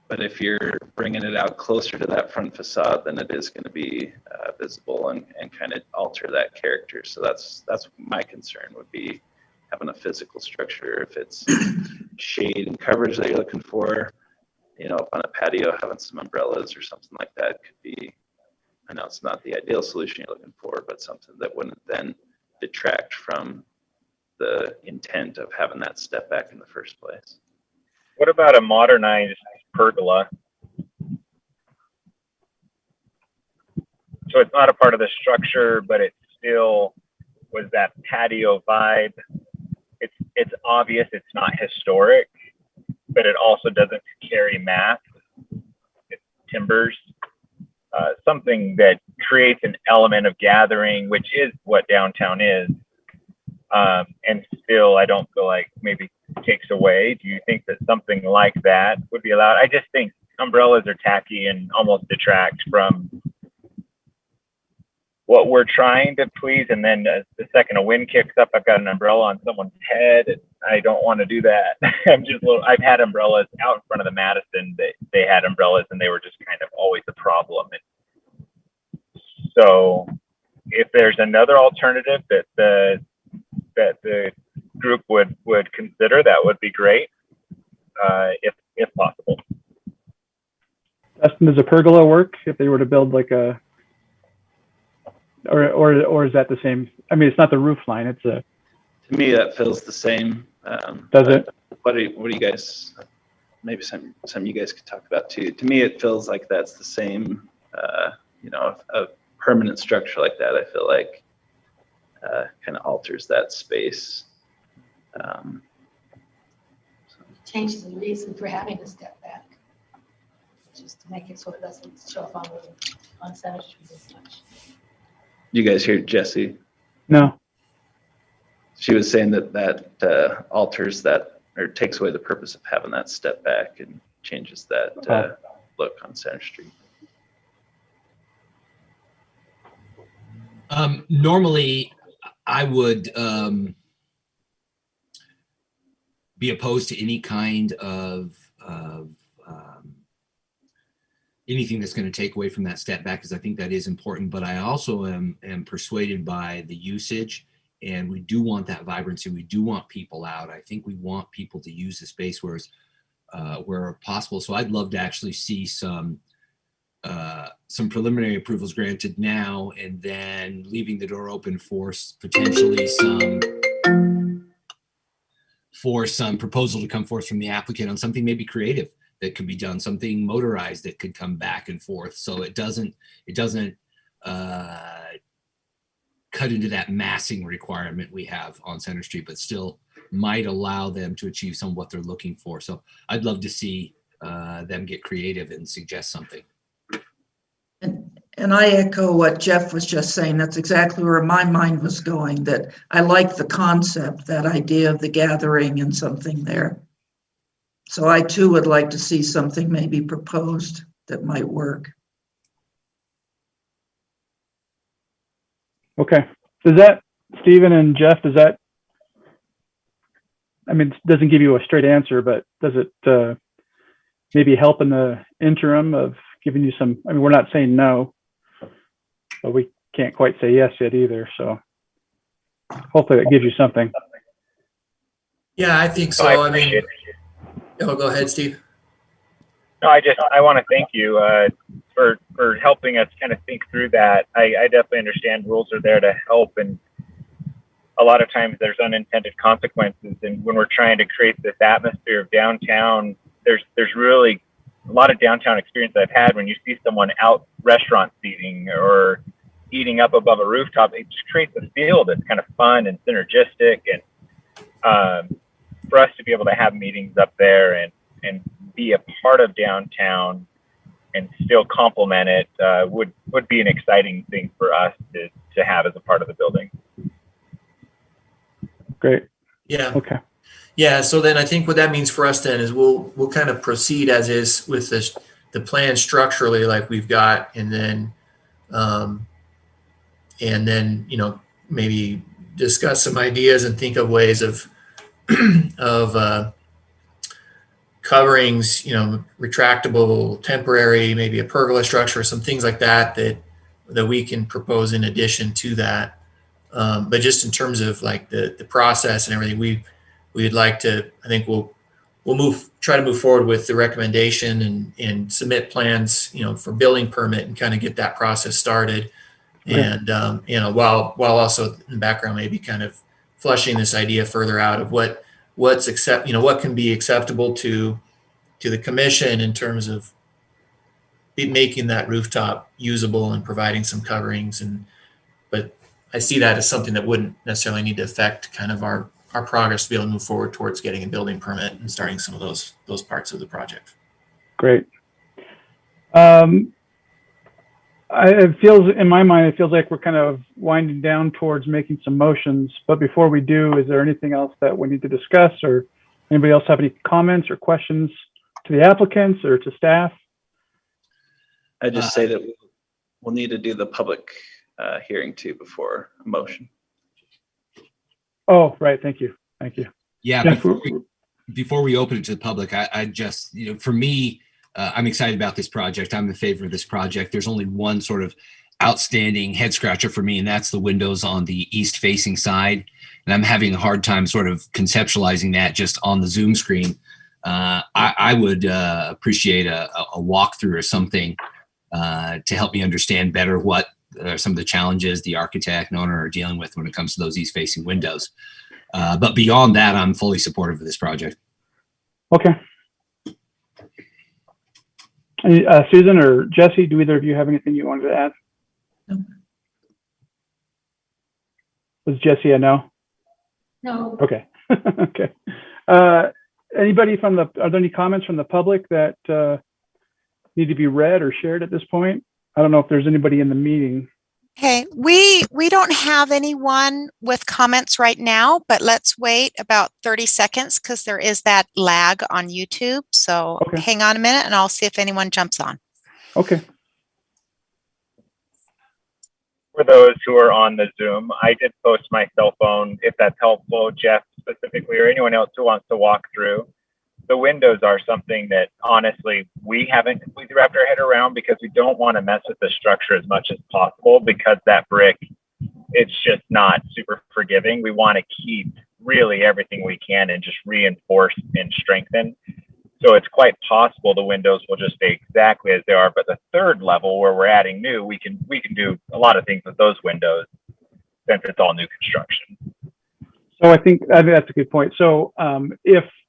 [SPEAKER 1] But if you're bringing it out closer to that front facade, then it is going to be visible and kind of alter that character. So that's my concern would be having a physical structure, if it's shade and coverage that you're looking for, up on a patio, having some umbrellas or something like that could be, I know it's not the ideal solution you're looking for, but something that wouldn't then detract from the intent of having that step back in the first place.
[SPEAKER 7] What about a modernized pergola? So it's not a part of the structure, but it still was that patio vibe. It's obvious it's not historic, but it also doesn't carry mass. It's timbers, something that creates an element of gathering, which is what downtown is. And still, I don't feel like maybe takes away. Do you think that something like that would be allowed? I just think umbrellas are tacky and almost detract from what we're trying to please. And then the second a wind kicks up, I've got an umbrella on someone's head. And I don't want to do that. I've had umbrellas out in front of the Madison. They had umbrellas and they were just kind of always a problem. And so if there's another alternative that the group would consider, that would be great, if possible.
[SPEAKER 2] Dustin, does a pergola work if they were to build like a, or is that the same? I mean, it's not the roof line. It's a.
[SPEAKER 1] To me, that feels the same.
[SPEAKER 2] Does it?
[SPEAKER 1] What do you guys? Maybe some you guys could talk about too. To me, it feels like that's the same. A permanent structure like that, I feel like, kind of alters that space.
[SPEAKER 5] Changes the reason for having to step back, just to make it so it doesn't show up on Center Street as much.
[SPEAKER 1] You guys hear Jesse?
[SPEAKER 2] No.
[SPEAKER 1] She was saying that alters that, or takes away the purpose of having that step back and changes that look on Center Street.
[SPEAKER 4] Normally, I would be opposed to any kind of anything that's going to take away from that step back, because I think that is important. But I also am persuaded by the usage, and we do want that vibrancy. We do want people out. I think we want people to use the space where possible. So I'd love to actually see some preliminary approvals granted now, and then leaving the door open for potentially some proposal to come forth from the applicant on something maybe creative that could be done, something motorized that could come back and forth. So it doesn't cut into that massing requirement we have on Center Street, but still might allow them to achieve some of what they're looking for. So I'd love to see them get creative and suggest something.
[SPEAKER 3] And I echo what Jeff was just saying. That's exactly where my mind was going, that I like the concept, that idea of the gathering and something there. So I too would like to see something maybe proposed that might work.
[SPEAKER 2] Okay. Does that, Stephen and Jeff, does that, I mean, it doesn't give you a straight answer, but does it maybe help in the interim of giving you some, I mean, we're not saying no, but we can't quite say yes yet either. So hopefully that gives you something.
[SPEAKER 6] Yeah, I think so. I mean, oh, go ahead, Steve.
[SPEAKER 7] No, I want to thank you for helping us kind of think through that. I definitely understand rules are there to help, and a lot of times there's unintended consequences. And when we're trying to create this atmosphere of downtown, there's really a lot of downtown experience I've had when you see someone out restaurant seating or eating up above a rooftop. It just creates a feel that's kind of fun and synergistic. And for us to be able to have meetings up there and be a part of downtown and still complement it would be an exciting thing for us to have as a part of the building.
[SPEAKER 2] Great.
[SPEAKER 6] Yeah.
[SPEAKER 2] Okay.
[SPEAKER 6] Yeah. So then I think what that means for us then is we'll kind of proceed as is with the plan structurally, like we've got, and then maybe discuss some ideas and think of ways of coverings, retractable, temporary, maybe a pergola structure, some things like that we can propose in addition to that. But just in terms of like the process and everything, we'd like to, I think we'll try to move forward with the recommendation and submit plans, for building permit and kind of get that process started.
[SPEAKER 2] Okay.
[SPEAKER 6] And, while also in the background, maybe kind of flushing this idea further out of what can be acceptable to the commission in terms of making that rooftop usable and providing some coverings. But I see that as something that wouldn't necessarily need to affect kind of our progress to be able to move forward towards getting a building permit and starting some of those parts of the project.
[SPEAKER 2] Great. In my mind, it feels like we're kind of winding down towards making some motions. But before we do, is there anything else that we need to discuss, or anybody else have any comments or questions to the applicants or to staff?
[SPEAKER 1] I just say that we'll need to do the public hearing too before a motion.
[SPEAKER 2] Oh, right. Thank you.
[SPEAKER 4] Yeah.
[SPEAKER 2] Jeff,
[SPEAKER 4] Before we open it to the public, I just, for me, I'm excited about this project. I'm in favor of this project. There's only one sort of outstanding head scratcher for me, and that's the windows on the east facing side. And I'm having a hard time sort of conceptualizing that just on the Zoom screen. I would appreciate a walkthrough or something to help me understand better what some of the challenges the architect and owner are dealing with when it comes to those east facing windows. But beyond that, I'm fully supportive of this project.
[SPEAKER 2] Okay. Susan or Jesse, do either of you have anything you wanted to add?
[SPEAKER 3] No.
[SPEAKER 2] Was Jesse a no?
[SPEAKER 5] No.
[SPEAKER 2] Okay. Okay. Anybody are there any comments from the public that need to be read or shared at this point? I don't know if there's anybody in the meeting.
[SPEAKER 8] Okay, we don't have anyone with comments right now, but let's wait about 30 seconds because there is that lag on YouTube. So
[SPEAKER 2] Okay.
[SPEAKER 8] Hang on a minute and I'll see if anyone jumps on.
[SPEAKER 2] Okay.
[SPEAKER 7] For those who are on the Zoom, I did post my cell phone, if that's helpful, Jeff specifically, or anyone else who wants to walk through. The windows are something that honestly we haven't completely wrapped our head around because we don't want to mess with the structure as much as possible because that brick, it's just not super forgiving. We want to keep really everything we can and just reinforce and strengthen. So it's quite possible the windows will just stay exactly as they are. But the third level where we're adding new, we can do a lot of things with those windows since it's all new construction.
[SPEAKER 2] So I think that's a good point. So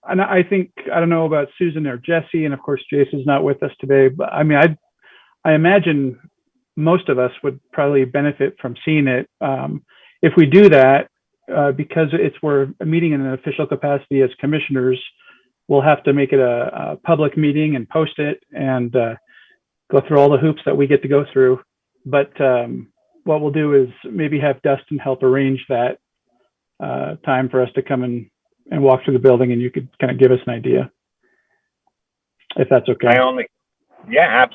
[SPEAKER 2] and I think, I don't know about Susan or Jesse, and of course, Jason's not with us today, but I mean, I imagine most of us would probably benefit from seeing it. If we do that, because we're meeting in an official capacity as commissioners, we'll have to make it a public meeting and post it and go through all the hoops that we get to go through. But what we'll do is maybe have Dustin help arrange that time for us to come and walk through the building, and you could kind of give us an idea, if that's okay.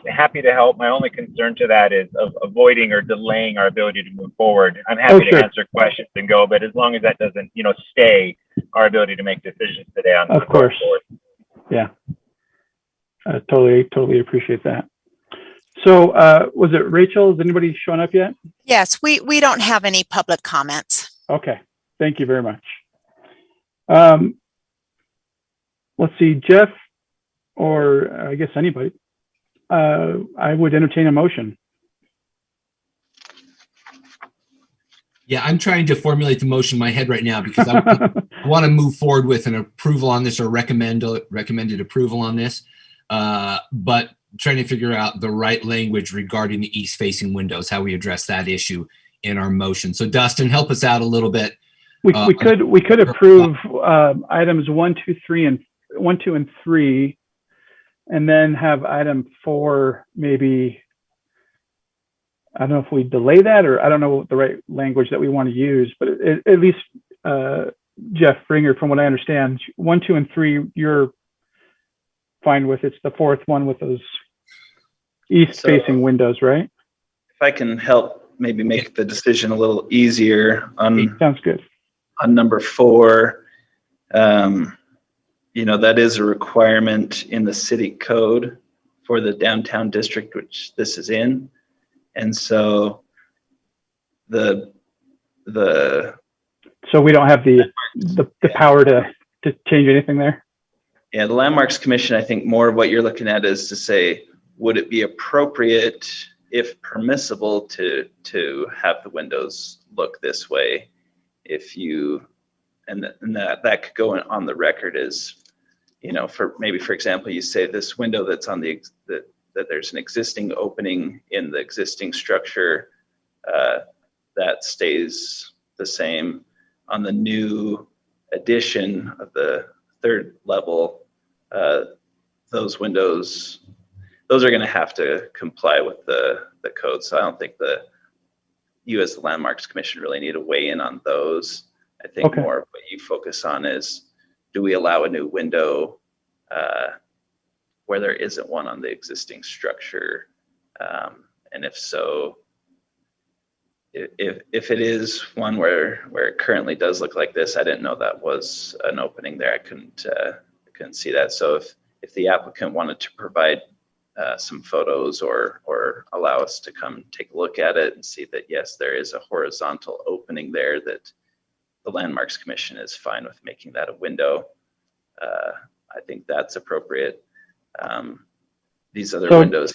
[SPEAKER 7] Happy to help. My only concern to that is of avoiding or delaying our ability to move forward. I'm happy to answer questions and go, but as long as that doesn't, stay our ability to make decisions today on.
[SPEAKER 2] Of course. Yeah. Totally appreciate that. So was it Rachel? Is anybody showing up yet?
[SPEAKER 8] Yes, we don't have any public comments.
[SPEAKER 2] Okay. Thank you very much. Let's see, Jeff, or I guess anybody, I would entertain a motion.
[SPEAKER 4] Yeah, I'm trying to formulate the motion in my head right now because I want to move forward with an approval on this or recommended approval on this, but trying to figure out the right language regarding the east-facing windows, how we address that issue in our motion. So Dustin, help us out a little bit.
[SPEAKER 2] We could approve items 1, 2, and 3, and then have item 4 maybe. I don't know if we delay that, or I don't know the right language that we want to use, but at least Jeff Ringer, from what I understand, 1, 2, and 3 you're fine with. It's the fourth one with those east-facing windows, right?
[SPEAKER 1] If I can help maybe make the decision a little easier on.
[SPEAKER 2] Sounds good.
[SPEAKER 1] On number 4, that is a requirement in the city code for the downtown district, which this is in. And so the
[SPEAKER 2] So we don't have the power to change anything there?
[SPEAKER 1] Yeah, the Landmarks Commission, I think more of what you're looking at is to say, would it be appropriate, if permissible, to have the windows look this way? If you, and that could go on the record as, you know, for example, you say this window that's on that there's an existing opening in the existing structure, that stays the same. On the new addition of the third level, those windows, those are going to have to comply with the code. So I don't think you as the Landmarks Commission really need to weigh in on those. I think
[SPEAKER 2] Okay.
[SPEAKER 1] more of what you focus on is, do we allow a new window where there isn't one on the existing structure? And if so, if it is one where it currently does look like this, I didn't know that was an opening there. I couldn't see that. So if the applicant wanted to provide some photos or allow us to come take a look at it and see that, yes, there is a horizontal opening there, that the Landmarks Commission is fine with making that a window, I think that's appropriate. These other windows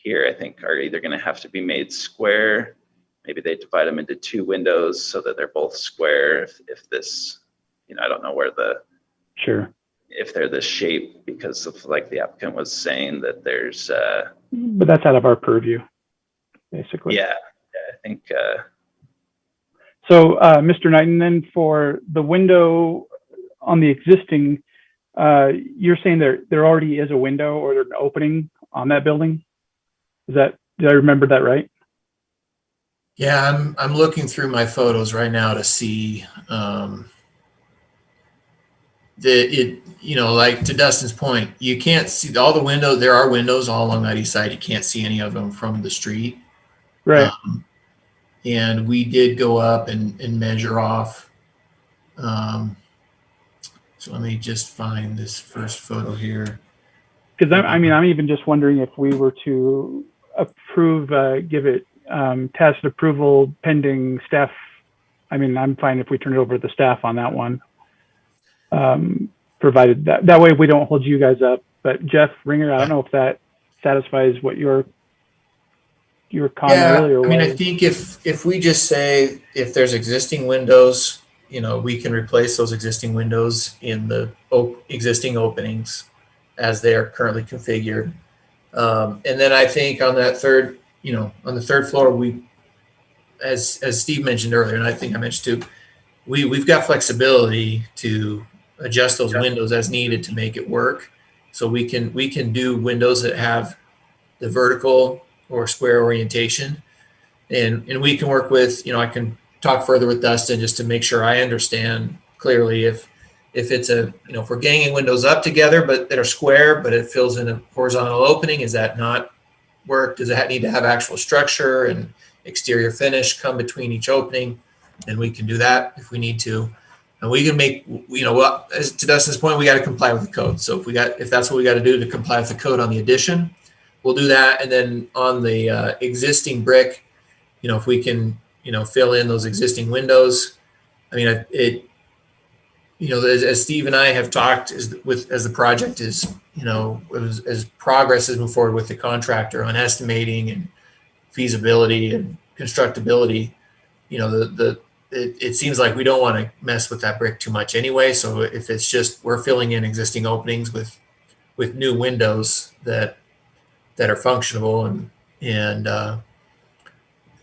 [SPEAKER 1] here, I think, are either going to have to be made square. Maybe they divide them into two windows so that they're both square. If this, you know, I don't know where if they're this shape, because of, like the applicant was saying, that there's
[SPEAKER 2] but that's out of our purview, basically.
[SPEAKER 1] Yeah, I think
[SPEAKER 2] so. Mr. Knighton, then for the window on the existing, you're saying there already is a window or an opening on that building? Did I remember that right?
[SPEAKER 6] Yeah, I'm looking through my photos right now to see you know, like to Dustin's point, you can't see all the windows. There are windows all along that east side. You can't see any of them from the street.
[SPEAKER 2] Right.
[SPEAKER 6] And we did go up and measure off. So let me just find this first photo here.
[SPEAKER 2] Because I'm even just wondering if we were to approve, give it tacit approval pending staff. I mean, I'm fine if we turn it over to the staff on that one. Provided that way we don't hold you guys up. But Jeff Ringer, I don't know if that satisfies what your comment earlier was.
[SPEAKER 6] I mean, I think if we just say, if there's existing windows, you know, we can replace those existing windows in the existing openings as they are currently configured. And then I think on that third, you know, on the third floor, we, as Steve mentioned earlier, and I think I mentioned too, we've got flexibility to adjust those windows as needed to make it work. So we can do windows that have the vertical or square orientation, and we can work with, you know, I can talk further with Dustin just to make sure I understand clearly if it's a, you know, if we're ganging windows up together but that are square but it fills in a horizontal opening, is that not work? Does it need to have actual structure and exterior finish come between each opening? And we can do that if we need to. And we can make, you know, well, as to Dustin's point, we got to comply with the code. So if that's what we got to do to comply with the code on the addition, we'll do that. And then on the existing brick, you know, if we can, you know, fill in those existing windows. I mean, you know, as Steve and I have talked as the project is, you know, as progress has moved forward with the contractor on estimating and feasibility and constructability, you know, it seems like we don't want to mess with that brick too much anyway. So if it's just we're filling in existing openings with new windows that are functional, and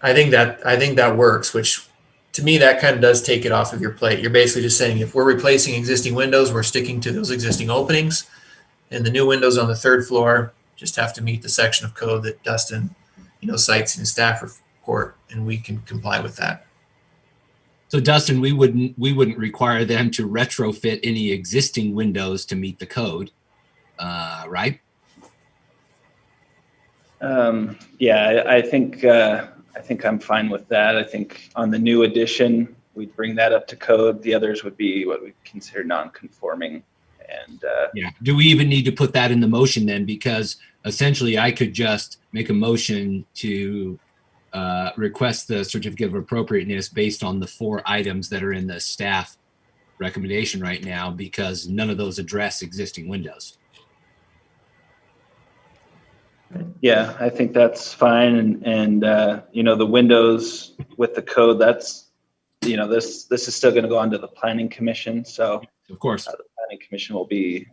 [SPEAKER 6] I think that works, which to me that kind of does take it off of your plate. You're basically just saying, if we're replacing existing windows, we're sticking to those existing openings, and the new windows on the third floor just have to meet the section of code that Dustin, you know, cites in staff report, and we can comply with that.
[SPEAKER 4] So Dustin, we wouldn't require them to retrofit any existing windows to meet the code, right?
[SPEAKER 1] Yeah, I think I'm fine with that. I think on the new addition, we'd bring that up to code. The others would be what we consider non-conforming. And
[SPEAKER 4] yeah, do we even need to put that in the motion then? Because essentially I could just make a motion to request the certificate of appropriateness based on the 4 items that are in the staff recommendation right now, because none of those address existing windows.
[SPEAKER 1] Yeah, I think that's fine. And you know, the windows with the code, that's, you know, this is still going to go on to the planning commission. So
[SPEAKER 4] Of course.
[SPEAKER 1] the planning commission will be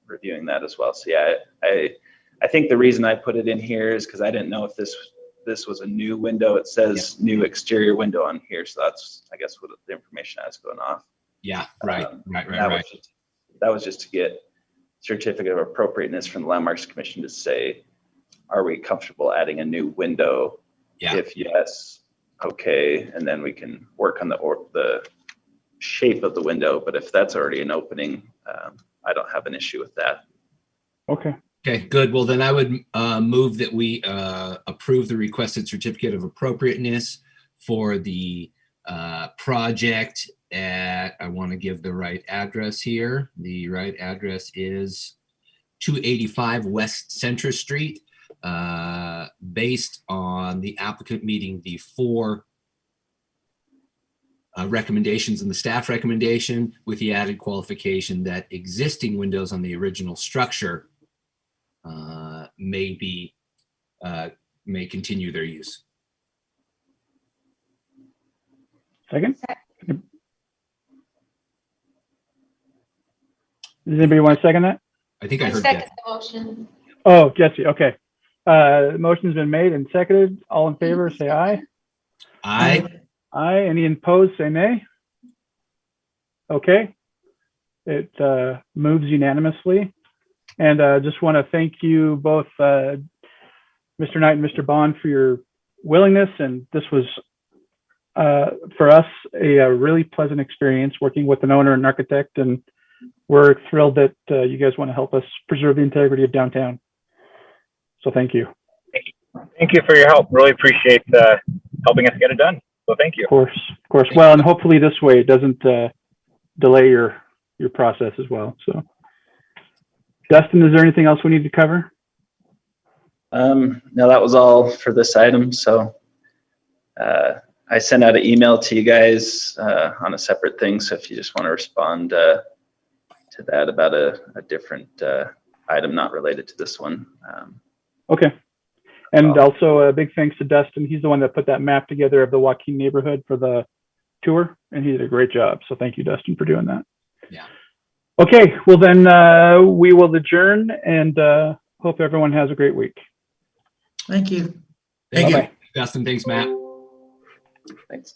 [SPEAKER 1] reviewing that as well. So yeah, I think the reason I put it in here is because I didn't know if this was a new window. It says new exterior window on here. So that's, I guess, what the information I was going off.
[SPEAKER 4] Yeah, right.
[SPEAKER 1] That was just to get certificate of appropriateness from the Landmarks Commission to say, are we comfortable adding a new window?
[SPEAKER 4] Yeah.
[SPEAKER 1] If yes, okay, and then we can work on the shape of the window. But if that's already an opening, I don't have an issue with that.
[SPEAKER 2] Okay.
[SPEAKER 4] Okay, good. Well, then I would move that we approve the requested certificate of appropriateness for the project at, I want to give the right address here. The right address is 285 West Center Street, based on the applicant meeting the 4 recommendations in the staff recommendation, with the added qualification that existing windows on the original structure may continue their use.
[SPEAKER 2] Second? Does anybody want to second that?
[SPEAKER 4] I think I
[SPEAKER 5] I
[SPEAKER 4] heard
[SPEAKER 5] second
[SPEAKER 4] that.
[SPEAKER 5] the motion.
[SPEAKER 2] Oh, Jesse, okay. Motion's been made and seconded. All in favor, say aye.
[SPEAKER 4] Aye.
[SPEAKER 2] Aye. Any opposed, say nay. Okay. It moves unanimously. And just want to thank you both, Mr. Knight and Mr. Bond, for your willingness. And this was, for us, a really pleasant experience working with an owner and architect. And we're thrilled that you guys want to help us preserve the integrity of downtown. So thank you.
[SPEAKER 7] Thank you for your help. Really appreciate helping us get it done. So thank you.
[SPEAKER 2] Of course. Well, and hopefully this way it doesn't delay your process as well. So, Dustin, is there anything else we need to cover?
[SPEAKER 1] No, that was all for this item. So I sent out an email to you guys on a separate thing. So if you just want to respond to that about a different item not related to this one.
[SPEAKER 2] Okay. And also a big thanks to Dustin. He's the one that put that map together of the Joaquin neighborhood for the tour, and he did a great job. So thank you, Dustin, for doing that.
[SPEAKER 4] Yeah.
[SPEAKER 2] Okay, well then we will adjourn, and hope everyone has a great week.
[SPEAKER 3] Thank you.
[SPEAKER 4] Thank
[SPEAKER 2] Bye-bye.
[SPEAKER 4] you, Justin. Thanks, Matt.
[SPEAKER 1] Thanks.